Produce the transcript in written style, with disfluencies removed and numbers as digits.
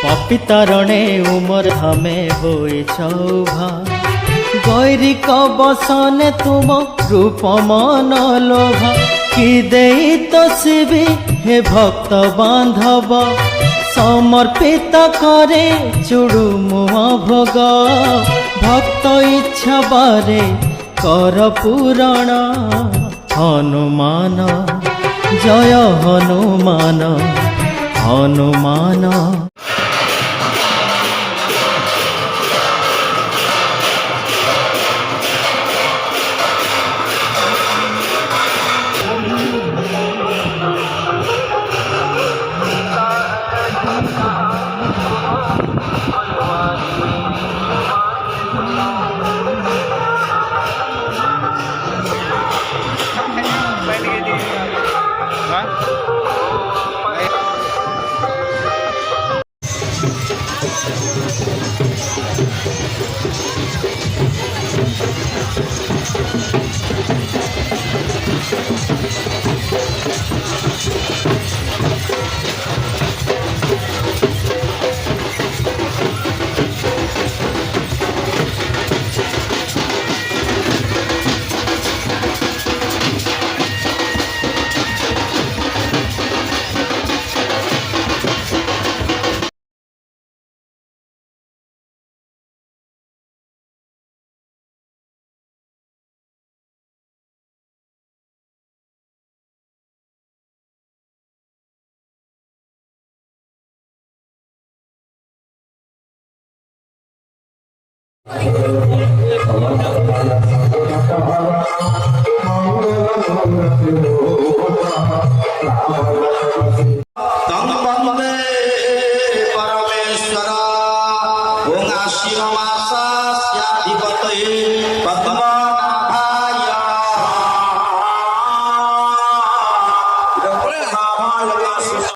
पपितरणे उमर हमें होई चौभा गैरिक बसने तुम रूप मन लोभा कि देई तोसिबी हे भक्त बांधव समर्पित करे चुड़ुमुआ भोग भक्त इच्छा बारे कर पूरण हनुमान जय हनुमान हनुमान। परमेश्वर ओं आशीनमासा स्याधिपतये पद्म